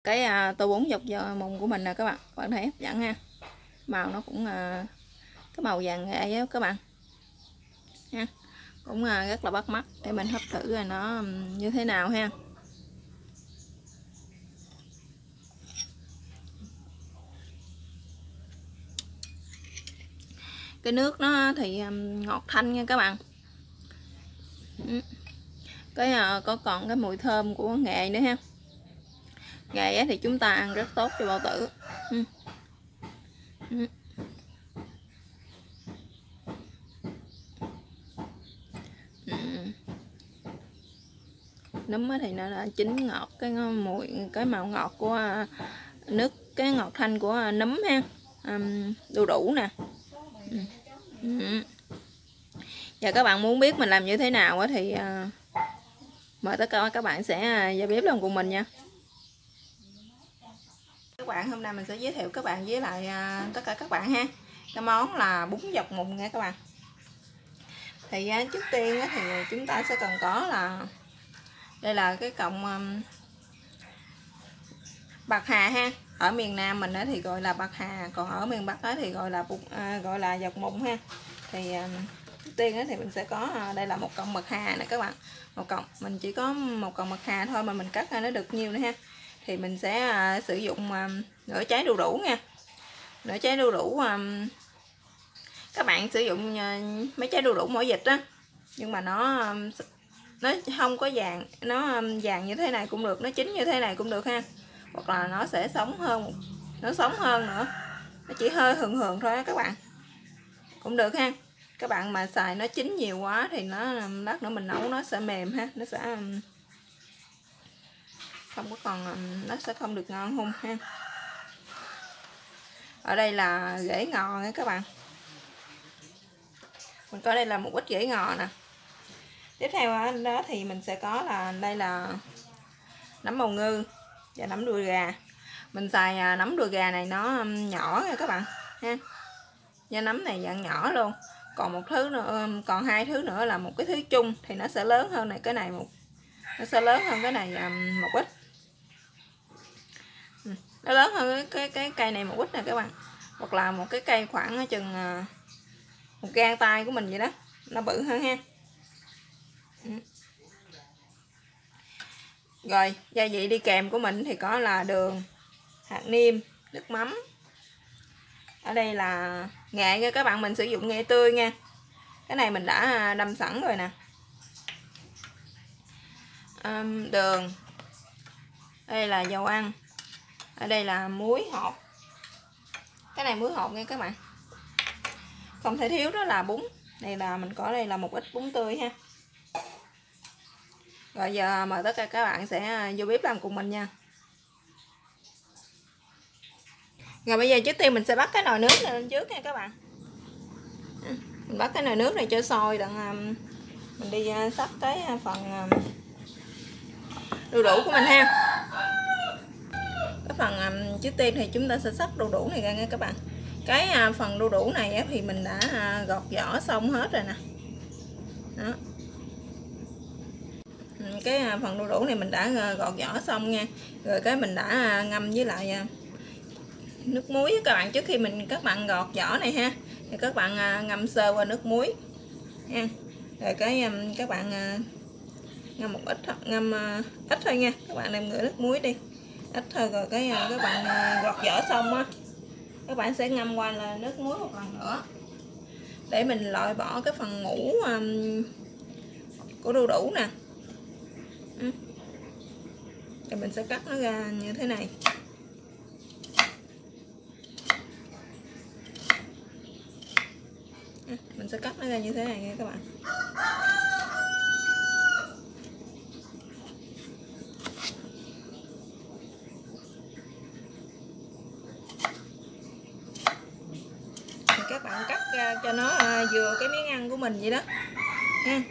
cái tô bún dọc mùng của mình nè các bạn thấy hấp dẫn ha. Màu nó cũng cái màu vàng nghệ á các bạn ha, cũng rất là bắt mắt. Để mình hấp thử rồi nó như thế nào ha. Cái nước nó thì ngọt thanh nha các bạn. Cái có còn cái mùi thơm của nghệ nữa ha. Nghệ thì chúng ta ăn rất tốt cho bao tử. Nấm thì nó đã chín ngọt, cái mùi, cái màu ngọt của nước, cái ngọt thanh của nấm ha. Đu đủ nè. Và các bạn muốn biết mình làm như thế nào thì mời tất cả các bạn sẽ vào bếp làm cùng mình nha. Các bạn, hôm nay mình sẽ giới thiệu các bạn với lại tất cả các bạn ha, cái món là bún dọc mùng nha các bạn. Thì trước tiên thì chúng ta sẽ cần có là đây là cái cọng bạc hà ha. Ở miền Nam mình thì gọi là bạc hà, còn ở miền Bắc thì gọi là dọc mùng ha. Thì trước tiên thì mình sẽ có đây là một cọng bạc hà nè các bạn. Một cọng, mình chỉ có một cọng bạc hà thôi mà mình cắt ra nó được nhiều nữa ha. Thì mình sẽ sử dụng nửa trái đu đủ nha. Nửa trái đu đủ, các bạn sử dụng mấy trái đu đủ mỗi vịt á, nhưng mà nó không có vàng, nó vàng như thế này cũng được, nó chín như thế này cũng được ha. Hoặc là nó sẽ sống hơn, nó sống hơn nữa, nó chỉ hơi hường thôi á các bạn, cũng được ha. Các bạn mà xài nó chín nhiều quá thì nó lát nữa mình nấu nó sẽ mềm ha, nó sẽ không có còn, nó sẽ không được ngon hung ha. Ở đây là rễ ngò nha các bạn, mình có đây là một ít rễ ngò nè. Tiếp theo đó thì mình sẽ có là đây là nấm bào ngư và nấm đùi gà. Mình xài nấm đùi gà này nó nhỏ nha các bạn ha, da nấm này dạng nhỏ luôn. Còn một thứ nữa, còn hai thứ nữa là một cái thứ chung thì nó sẽ lớn hơn này, cái này nó sẽ lớn hơn cái này một ít. Nó lớn hơn cái cây này một ít nè các bạn. Hoặc là một cái cây khoảng chừng một gang tay của mình vậy đó, nó bự hơn ha. Rồi gia vị đi kèm của mình thì có là đường, hạt nêm, nước mắm. Ở đây là nghệ nha các bạn, mình sử dụng nghệ tươi nha. Cái này mình đã đâm sẵn rồi nè. Đường, đây là dầu ăn, ở đây là muối hột. Cái này muối hột nha các bạn. Không thể thiếu đó là bún. Đây là mình có đây là một ít bún tươi ha. Rồi giờ mời tất cả các bạn sẽ vô bếp làm cùng mình nha. Rồi bây giờ trước tiên mình sẽ bắt cái nồi nước này lên trước nha các bạn. Mình bắt cái nồi nước này cho sôi, đặng mình đi sắp cái phần đu đủ của mình ha. Cái phần trước tiên thì chúng ta sẽ sắp đu đủ này ra nha các bạn. Cái phần đu đủ này thì mình đã gọt vỏ xong hết rồi nè. Đó. Cái phần đu đủ này mình đã gọt vỏ xong nha. Rồi cái mình đã ngâm với lại nước muối các bạn. Trước khi các bạn gọt vỏ này ha, thì các bạn ngâm sơ qua nước muối ha. Rồi các bạn ngâm một ít, ngâm ít thôi nha các bạn, đem rửa nước muối đi ít thôi. Rồi các bạn gọt vỏ xong á, các bạn sẽ ngâm qua là nước muối một lần nữa để mình loại bỏ cái phần mũ của đu đủ nè. Rồi mình sẽ cắt nó ra như thế này. Mình sẽ cắt nó ra như thế này nha các bạn. Các bạn cắt ra cho nó vừa cái miếng ăn của mình vậy đó ha.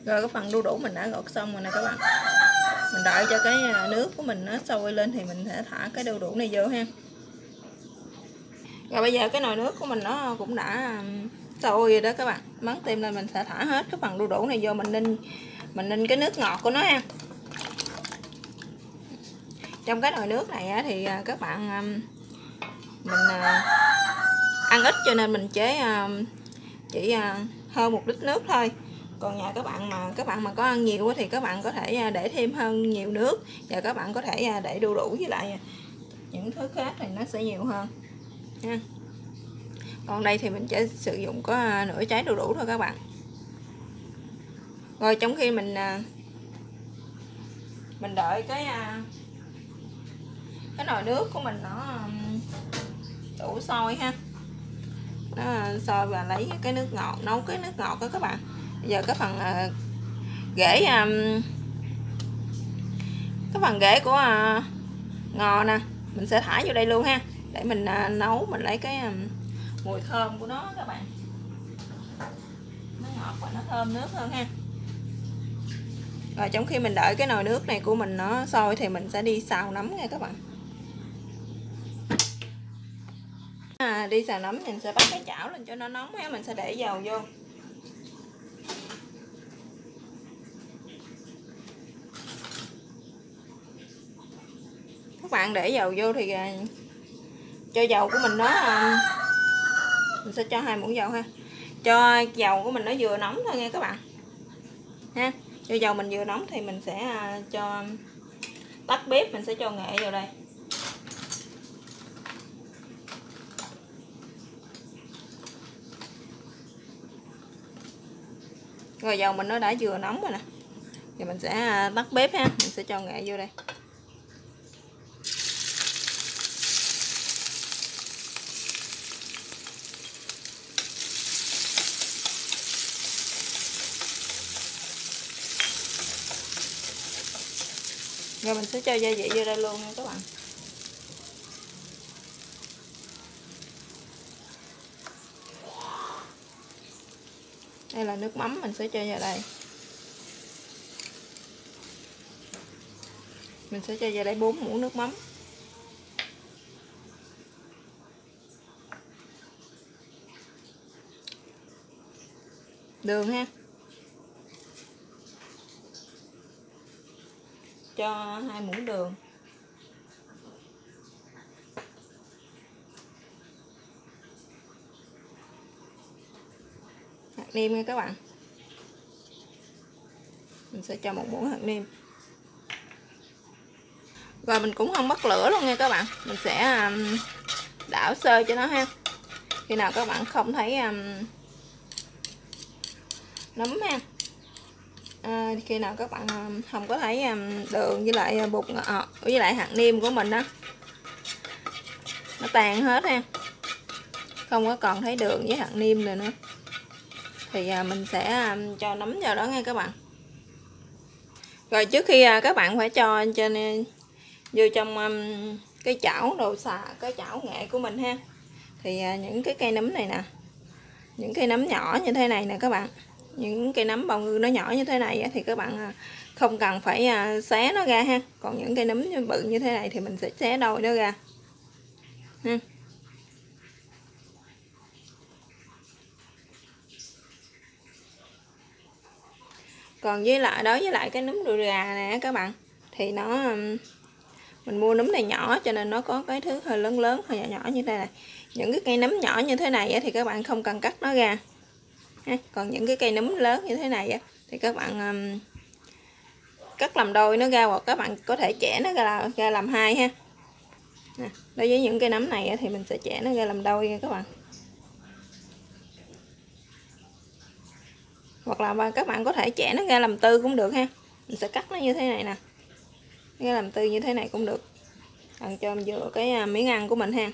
Rồi cái phần đu đủ mình đã gọt xong rồi nè các bạn. Mình đợi cho cái nước của mình nó sôi lên thì mình sẽ thả cái đu đủ này vô ha. Rồi bây giờ cái nồi nước của mình nó cũng đã sôi rồi đó các bạn, mắm tim lên mình sẽ thả hết cái phần đu đủ này vô, mình ninh cái nước ngọt của nó ha. Trong cái nồi nước này thì các bạn mình ăn ít cho nên mình chế chỉ hơn 1 lít nước thôi. Còn nhà các bạn mà có ăn nhiều thì các bạn có thể để thêm hơn nhiều nước, và các bạn có thể để đu đủ với lại những thứ khác thì nó sẽ nhiều hơn ha. Còn đây thì mình sẽ sử dụng có nửa trái đu đủ thôi các bạn. Rồi trong khi mình đợi cái nồi nước của mình nó đủ sôi ha, nó sôi và lấy cái nước ngọt, nấu cái nước ngọt đó các bạn. Bây giờ cái phần rễ của ngò nè mình sẽ thả vô đây luôn ha, để mình nấu, mình lấy cái mùi thơm của nó các bạn, nó ngọt và nó thơm nước hơn ha. Rồi trong khi mình đợi cái nồi nước này của mình nó sôi thì mình sẽ đi xào nấm nha các bạn. Đi xào nấm mình sẽ bắt cái chảo lên cho nó nóng ha, mình sẽ để dầu vô. Các bạn để dầu vô thì cho dầu của mình nó mình sẽ cho 2 muỗng dầu ha, cho dầu của mình nó vừa nóng thôi nha các bạn ha. Cho dầu mình vừa nóng thì mình sẽ cho tắt bếp, mình sẽ cho nghệ vào đây. Rồi dầu mình nó đã vừa nóng rồi nè, thì mình sẽ tắt bếp ha, mình sẽ cho nghệ vô đây. Rồi mình sẽ cho gia vị vô đây luôn nha các bạn. Đây là nước mắm mình sẽ cho vào đây. Mình sẽ cho vào đây 4 muỗng nước mắm. Đường ha. Cho 2 muỗng đường. Hạt nêm nha các bạn. Mình sẽ cho 1 muỗng hạt nêm. Rồi mình cũng không bắt lửa luôn nha các bạn. Mình sẽ đảo sơ cho nó ha. Khi nào các bạn không thấy nấm ha, khi nào các bạn không có thấy đường với lại bột ngọt với lại hạt nêm của mình đó nó tan hết ha, không có còn thấy đường với hạt nêm rồi nữa, thì mình sẽ cho nấm vào đó nha các bạn. Rồi trước khi các bạn phải cho vô trong cái chảo cái chảo nghệ của mình ha, thì những cái cây nấm này nè, những cây nấm nhỏ như thế này nè các bạn, những cây nấm bào ngư nó nhỏ như thế này thì các bạn không cần phải xé nó ra ha. Còn những cây nấm bự như thế này thì mình sẽ xé đôi nó ra ha. Còn đối với lại cái nấm đùi gà nè các bạn, thì mình mua nấm này nhỏ cho nên nó có cái thứ hơi lớn lớn hơi nhỏ nhỏ như thế này. Những cái cây nấm nhỏ như thế này thì các bạn không cần cắt nó ra. Còn những cái cây nấm lớn như thế này thì các bạn cắt làm đôi nó ra, hoặc các bạn có thể chẻ nó ra làm hai ha. Đối với những cây nấm này thì mình sẽ chẻ nó ra làm đôi nha các bạn. Hoặc là các bạn có thể chẻ nó ra làm tư cũng được ha. Mình sẽ cắt nó như thế này nè, ra làm tư như thế này cũng được, ăn cho vừa cái miếng ăn của mình ha.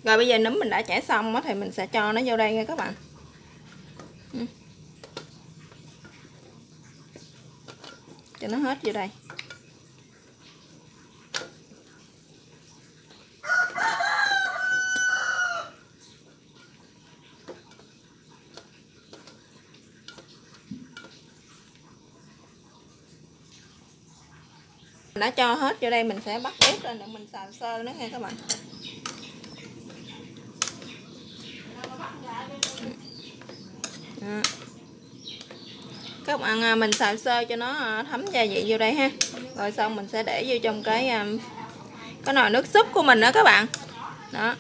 Rồi bây giờ nấm mình đã chẻ xong thì mình sẽ cho nó vô đây nha các bạn. Cho nó hết vô đây. Đã cho hết vô đây, mình sẽ bắt bếp lên để mình xào sơ nó nha các bạn. Đó. Các bạn mình xào sơ cho nó thấm gia vị vô đây ha. Rồi xong mình sẽ để vô trong cái nồi nước súp của mình đó các bạn. Đó.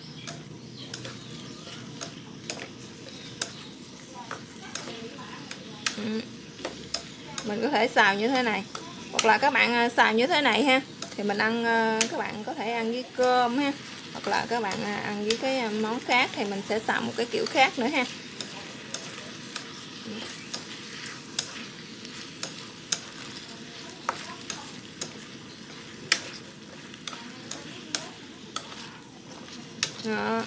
Mình có thể xào như thế này, hoặc là các bạn xào như thế này ha, thì mình ăn, các bạn có thể ăn với cơm ha, hoặc là các bạn ăn với cái món khác thì mình sẽ xào một cái kiểu khác nữa ha. Đó.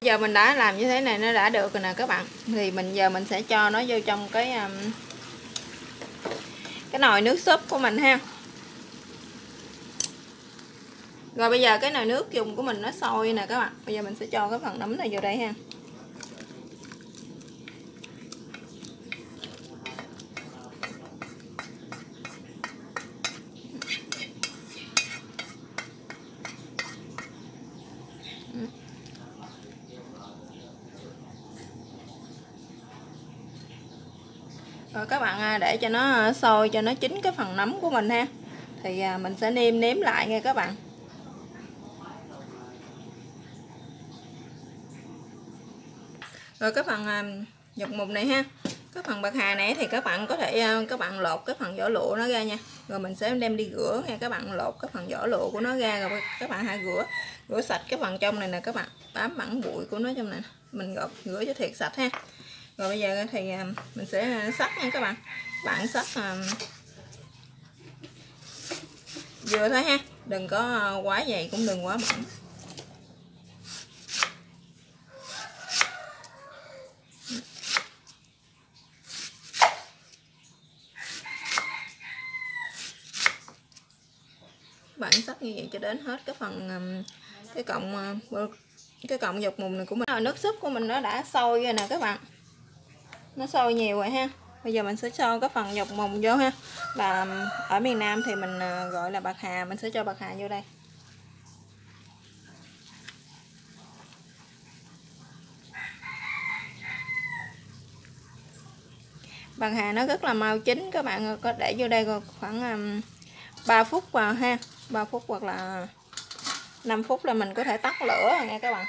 Giờ mình đã làm như thế này, nó đã được rồi nè các bạn, thì giờ mình sẽ cho nó vô trong cái nồi nước súp của mình ha. Rồi bây giờ cái nồi nước dùng của mình nó sôi nè các bạn, bây giờ mình sẽ cho cái phần nấm này vô đây ha. Rồi các bạn để cho nó sôi, cho nó chín cái phần nấm của mình ha, thì mình sẽ nêm lại nha các bạn. Rồi cái phần dọc mùng này ha, cái phần bạc hà này thì các bạn có thể các bạn lột cái phần vỏ lụa nó ra nha, rồi mình sẽ đem đi rửa nha các bạn. Lột cái phần vỏ lụa của nó ra, rồi các bạn hãy rửa sạch cái phần trong này nè các bạn, bám bẵng bụi của nó trong này, mình rửa cho thiệt sạch ha. Rồi bây giờ thì mình sẽ xắt nha các bạn. Bạn xắt vừa thôi ha, đừng có quá dày cũng đừng quá mỏng. Bạn xắt như vậy cho đến hết cái phần cái cọng dọc mùng này của mình. Rồi nước súp của mình nó đã sôi rồi nè các bạn, nó sôi nhiều rồi ha. Bây giờ mình sẽ cho cái phần dọc mùng vô ha, và ở miền Nam thì mình gọi là bạc hà, mình sẽ cho bạc hà vô đây. Bạc hà nó rất là mau chín, các bạn có để vô đây khoảng 3 phút vào ha, 3 phút hoặc là 5 phút là mình có thể tắt lửa rồi nha các bạn.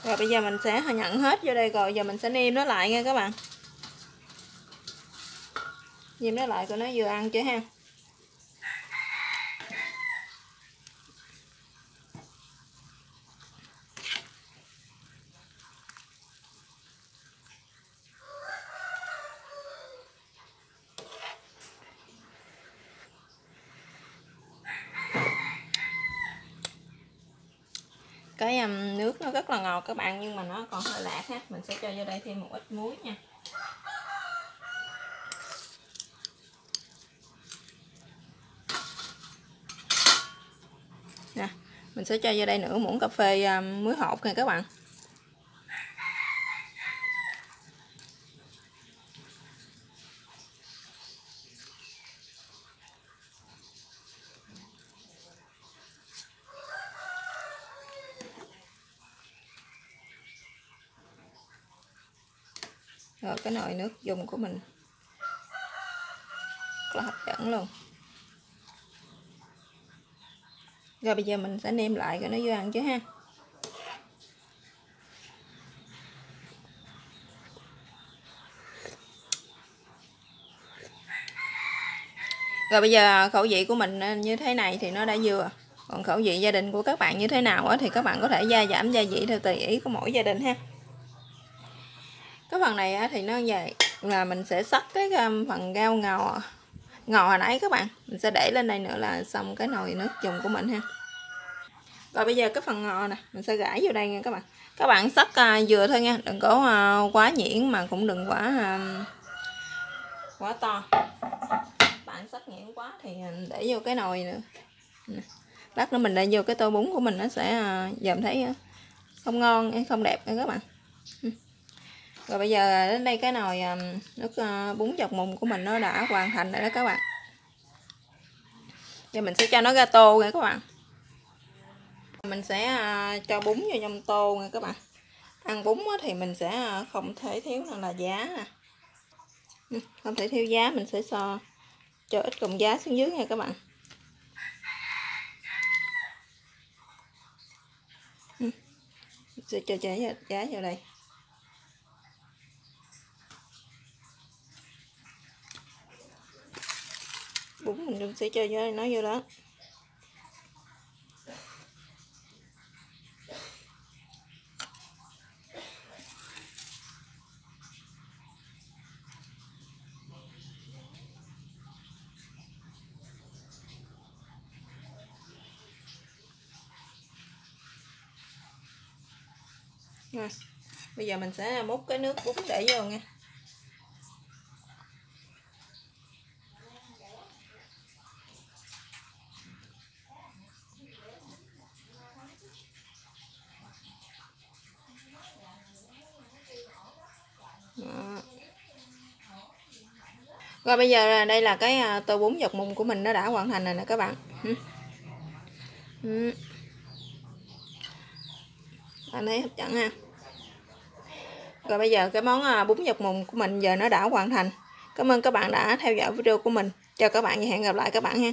Rồi bây giờ mình sẽ nhận hết vô đây, rồi giờ mình sẽ nêm nó lại nha các bạn. Nêm nó lại coi nó vừa ăn chưa ha. Cái nước nó rất là ngọt các bạn, nhưng mà nó còn hơi lạt ha. Mình sẽ cho vô đây thêm một ít muối nha. Nè, mình sẽ cho vô đây nửa muỗng cà phê muối hột nha các bạn. Rồi cái nồi nước dùng của mình rất là hấp dẫn luôn. Rồi bây giờ mình sẽ nêm lại cho nó vô ăn chứ ha. Rồi bây giờ khẩu vị của mình như thế này thì nó đã vừa. Còn khẩu vị gia đình của các bạn như thế nào thì các bạn có thể gia giảm gia vị theo tùy ý của mỗi gia đình ha. Cái phần này thì nó về là mình sẽ xắt cái phần rau ngò hồi nãy các bạn, mình sẽ để lên đây nữa là xong cái nồi nước dùng của mình ha. Rồi bây giờ cái phần ngò nè, mình sẽ gãi vô đây nha các bạn. Các bạn xắt vừa thôi nha, đừng có quá nhuyễn mà cũng đừng quá to. Bạn xắt nhuyễn quá thì để vô cái nồi nữa. Lát nữa mình để vô cái tô bún của mình, nó sẽ dòm thấy không ngon, không đẹp nha các bạn. Rồi bây giờ đến đây cái nồi nước bún dọc mùng của mình nó đã hoàn thành rồi đó các bạn. Giờ mình sẽ cho nó ra tô nha các bạn. Mình sẽ cho bún vào trong tô nha các bạn. Ăn bún thì mình sẽ không thể thiếu là giá nè. Không thể thiếu giá, mình sẽ cho ít cọng giá xuống dưới nha các bạn. Mình sẽ cho giá vào đây. Bún mình sẽ cho nó vô đó. Rồi. Bây giờ mình sẽ múc cái nước bún để vô nha. Đó. Rồi bây giờ đây là cái tô bún dọc mùng của mình nó đã hoàn thành rồi nè các bạn. Bạn thấy hấp dẫn ha. Rồi bây giờ cái món bún dọc mùng của mình giờ nó đã hoàn thành. Cảm ơn các bạn đã theo dõi video của mình. Chào các bạn và hẹn gặp lại các bạn ha.